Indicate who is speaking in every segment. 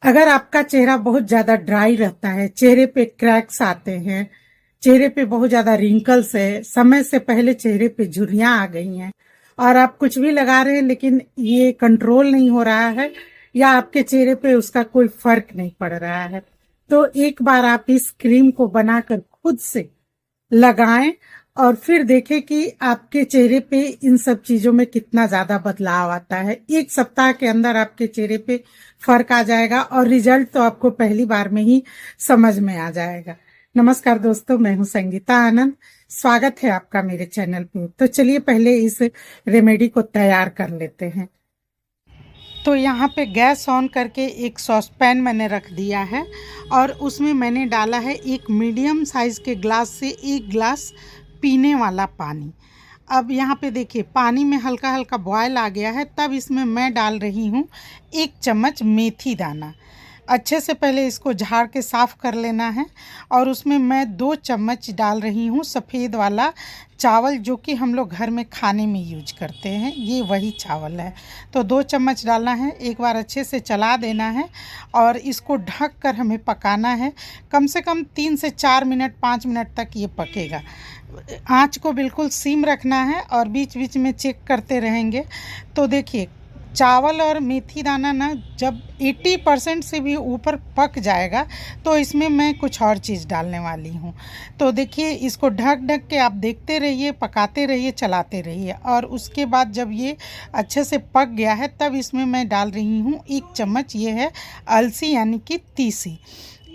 Speaker 1: अगर आपका चेहरा बहुत ज्यादा ड्राई रहता है, चेहरे पे क्रैक्स आते हैं, चेहरे पे बहुत ज्यादा रिंकल्स है, समय से पहले चेहरे पे झुर्रियां आ गई हैं और आप कुछ भी लगा रहे हैं लेकिन ये कंट्रोल नहीं हो रहा है या आपके चेहरे पे उसका कोई फर्क नहीं पड़ रहा है, तो एक बार आप इस क्रीम को बनाकर खुद से लगाएं और फिर देखें कि आपके चेहरे पे इन सब चीजों में कितना ज्यादा बदलाव आता है। एक सप्ताह के अंदर आपके चेहरे पे फर्क आ जाएगा और रिजल्ट तो आपको पहली बार में ही समझ में आ जाएगा। नमस्कार दोस्तों, मैं हूं संगीता आनंद। स्वागत है आपका मेरे चैनल पे। तो चलिए पहले इस रेमेडी को तैयार कर लेते हैं। तो यहाँ पे गैस ऑन करके एक सॉस पैन मैंने रख दिया है और उसमें मैंने डाला है एक मीडियम साइज़ के ग्लास से 1 ग्लास पीने वाला पानी। अब यहाँ पे देखिए पानी में हल्का हल्का बॉयल आ गया है, तब इसमें मैं डाल रही हूँ 1 चम्मच मेथी दाना। अच्छे से पहले इसको झाड़ के साफ़ कर लेना है और उसमें मैं 2 चम्मच डाल रही हूँ सफ़ेद वाला चावल, जो कि हम लोग घर में खाने में यूज करते हैं। ये वही चावल है, तो 2 चम्मच डालना है। एक बार अच्छे से चला देना है और इसको ढक कर हमें पकाना है। कम से कम 3 से 4 मिनट 5 मिनट तक ये पकेगा। आँच को बिल्कुल सीम रखना है और बीच बीच में चेक करते रहेंगे। तो देखिए चावल और मेथी दाना ना जब 80% से भी ऊपर पक जाएगा तो इसमें मैं कुछ और चीज़ डालने वाली हूँ। तो देखिए इसको ढक ढक के आप देखते रहिए, पकाते रहिए, चलाते रहिए और उसके बाद जब ये अच्छे से पक गया है तब इसमें मैं डाल रही हूँ 1 चम्मच, ये है अलसी यानी कि तीसी।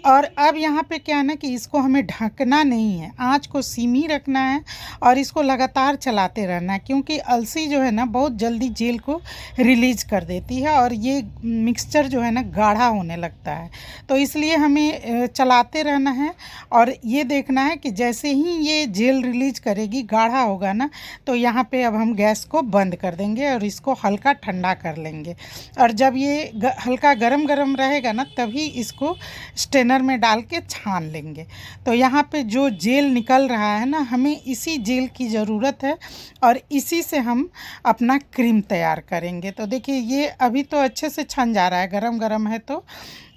Speaker 1: और अब यहाँ पे क्या है ना कि इसको हमें ढकना नहीं है, आँच को सीमी रखना है और इसको लगातार चलाते रहना है, क्योंकि अलसी जो है ना बहुत जल्दी जेल को रिलीज कर देती है और ये मिक्सचर जो है ना गाढ़ा होने लगता है। तो इसलिए हमें चलाते रहना है और ये देखना है कि जैसे ही ये जेल रिलीज करेगी, गाढ़ा होगा ना, तो यहाँ पे अब हम गैस को बंद कर देंगे और इसको हल्का ठंडा कर लेंगे। और जब ये हल्का गरम गरम रहेगा ना तभी इसको स्टेनर में डाल के छान लेंगे। तो यहाँ पे जो जेल निकल रहा है ना, हमें इसी जेल की ज़रूरत है और इसी से हम अपना क्रीम तैयार करेंगे। तो देखिए ये अभी तो अच्छे से छन जा रहा है, गरम गरम है तो।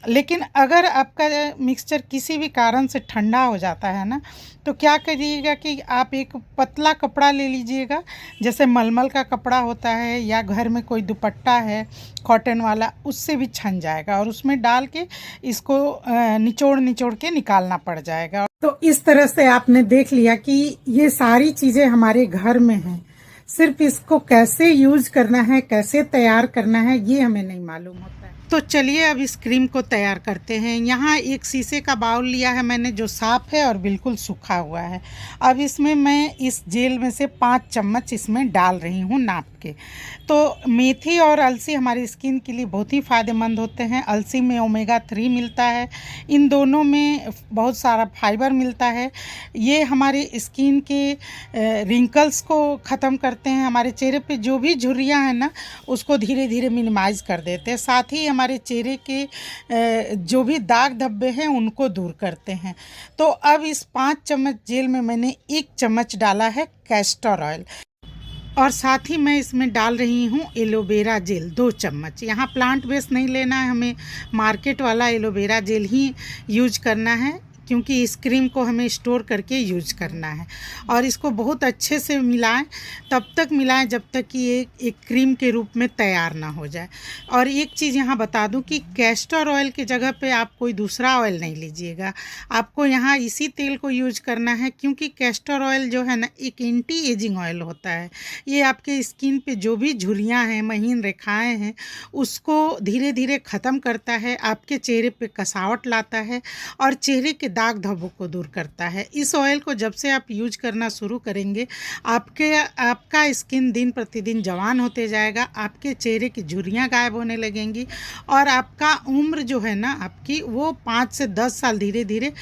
Speaker 1: लेकिन अगर आपका मिक्सचर किसी भी कारण से ठंडा हो जाता है ना, तो क्या करिएगा कि आप एक पतला कपड़ा ले लीजिएगा, जैसे मलमल का कपड़ा होता है या घर में कोई दुपट्टा है कॉटन वाला, उससे भी छन जाएगा और उसमें डाल के इसको निचोड़ निचोड़ के निकालना पड़ जाएगा। तो इस तरह से आपने देख लिया कि ये सारी चीज़ें हमारे घर में हैं, सिर्फ इसको कैसे यूज करना है, कैसे तैयार करना है, ये हमें नहीं मालूम होता है। तो चलिए अब इस क्रीम को तैयार करते हैं। यहाँ एक शीशे का बाउल लिया है मैंने, जो साफ़ है और बिल्कुल सूखा हुआ है। अब इसमें मैं इस जेल में से 5 चम्मच इसमें डाल रही हूँ नाप के। तो मेथी और अलसी हमारी स्किन के लिए बहुत ही फ़ायदेमंद होते हैं। अलसी में ओमेगा 3 मिलता है, इन दोनों में बहुत सारा फाइबर मिलता है। ये हमारी स्किन के रिंकल्स को ख़त्म करते हैं, हमारे चेहरे पे जो भी झुर्रियाँ हैं ना उसको धीरे धीरे मिनिमाइज़ कर देते हैं, साथ ही हमारे चेहरे के जो भी दाग धब्बे हैं उनको दूर करते हैं। तो अब इस 5 चम्मच जेल में मैंने 1 चम्मच डाला है कैस्टर ऑयल और साथ ही मैं इसमें डाल रही हूँ एलोवेरा जेल 2 चम्मच। यहाँ प्लांट बेस नहीं लेना है, हमें मार्केट वाला एलोवेरा जेल ही यूज करना है, क्योंकि इस क्रीम को हमें स्टोर करके यूज करना है। और इसको बहुत अच्छे से मिलाएं, तब तक मिलाएं जब तक कि एक क्रीम के रूप में तैयार ना हो जाए। और एक चीज़ यहाँ बता दूं कि कैस्टर ऑयल की जगह पे आप कोई दूसरा ऑयल नहीं लीजिएगा, आपको यहाँ इसी तेल को यूज करना है, क्योंकि कैस्टर ऑयल जो है ना एक एंटी एजिंग ऑयल होता है। ये आपके स्किन पे जो भी झुर्रियाँ हैं, महीन रेखाएँ हैं, उसको धीरे धीरे ख़त्म करता है, आपके चेहरे पे कसावट लाता है और चेहरे के दाग धब्बों को दूर करता है। इस ऑयल को जब से आप यूज करना शुरू करेंगे, आपका स्किन दिन प्रतिदिन जवान होते जाएगा, आपके चेहरे की झुर्रियाँ गायब होने लगेंगी और आपका उम्र जो है ना आपकी, वो 5 से 10 साल धीरे धीरे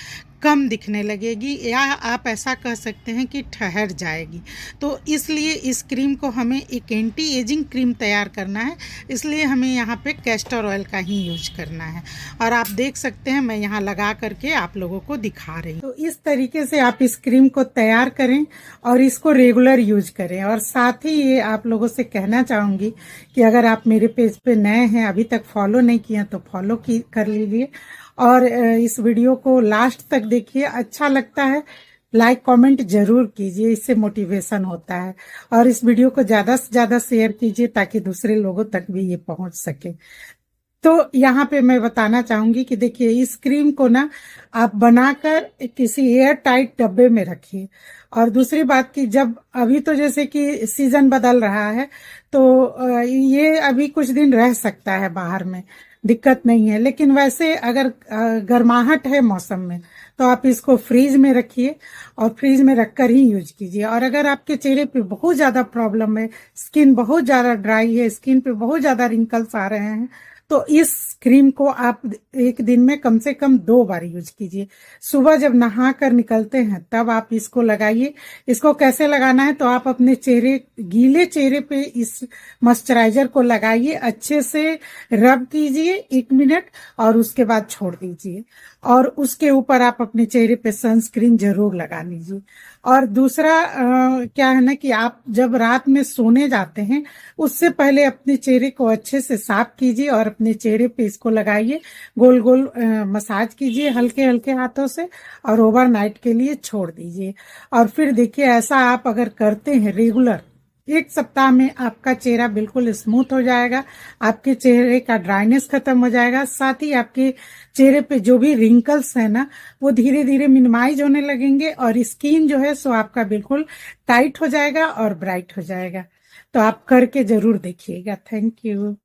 Speaker 1: कम दिखने लगेगी, या आप ऐसा कह सकते हैं कि ठहर जाएगी। तो इसलिए इस क्रीम को हमें एक एंटी एजिंग क्रीम तैयार करना है, इसलिए हमें यहाँ पे कैस्टर ऑयल का ही यूज करना है। और आप देख सकते हैं मैं यहाँ लगा करके आप लोगों को दिखा रही हूँ। तो इस तरीके से आप इस क्रीम को तैयार करें और इसको रेगुलर यूज करें। और साथ ही ये आप लोगों से कहना चाहूँगी कि अगर आप मेरे पेज पे नए हैं, अभी तक फॉलो नहीं किया तो फॉलो कर लीजिए, और इस वीडियो को लास्ट तक देखिए। अच्छा लगता है लाइक कमेंट जरूर कीजिए, इससे मोटिवेशन होता है। और इस वीडियो को ज़्यादा से ज़्यादा शेयर कीजिए ताकि दूसरे लोगों तक भी ये पहुंच सके। तो यहाँ पे मैं बताना चाहूंगी कि देखिए इस क्रीम को ना आप बनाकर किसी एयर टाइट डब्बे में रखिए। और दूसरी बात कि जब अभी तो जैसे कि सीजन बदल रहा है, तो ये अभी कुछ दिन रह सकता है बाहर में, दिक्कत नहीं है। लेकिन वैसे अगर गर्माहट है मौसम में तो आप इसको फ्रीज में रखिए और फ्रीज में रखकर ही यूज कीजिए। और अगर आपके चेहरे पे बहुत ज्यादा प्रॉब्लम है, स्किन बहुत ज्यादा ड्राई है, स्किन पे बहुत ज्यादा रिंकल्स आ रहे हैं, तो इस क्रीम को आप एक दिन में कम से कम 2 बार यूज कीजिए। सुबह जब नहा कर निकलते हैं तब आप इसको लगाइए। इसको कैसे लगाना है, तो आप अपने गीले चेहरे पे इस मॉइस्चराइजर को लगाइए, अच्छे से रब कीजिए 1 मिनट और उसके बाद छोड़ दीजिए। और उसके ऊपर आप अपने चेहरे पे सनस्क्रीन जरूर लगा लीजिए। और दूसरा क्या है ना कि आप जब रात में सोने जाते हैं उससे पहले अपने चेहरे को अच्छे से साफ कीजिए और अपने चेहरे पे इसको लगाइए, गोल गोल मसाज कीजिए हल्के हल्के हाथों से, और ओवरनाइट के लिए छोड़ दीजिए। और फिर देखिए ऐसा आप अगर करते हैं रेगुलर, 1 सप्ताह में आपका चेहरा बिल्कुल स्मूथ हो जाएगा, आपके चेहरे का ड्राइनेस खत्म हो जाएगा, साथ ही आपके चेहरे पे जो भी रिंकल्स है ना वो धीरे धीरे मिनिमाइज होने लगेंगे, और स्किन जो है सो आपका बिल्कुल टाइट हो जाएगा और ब्राइट हो जाएगा। तो आप करके जरूर देखिएगा। Thank you.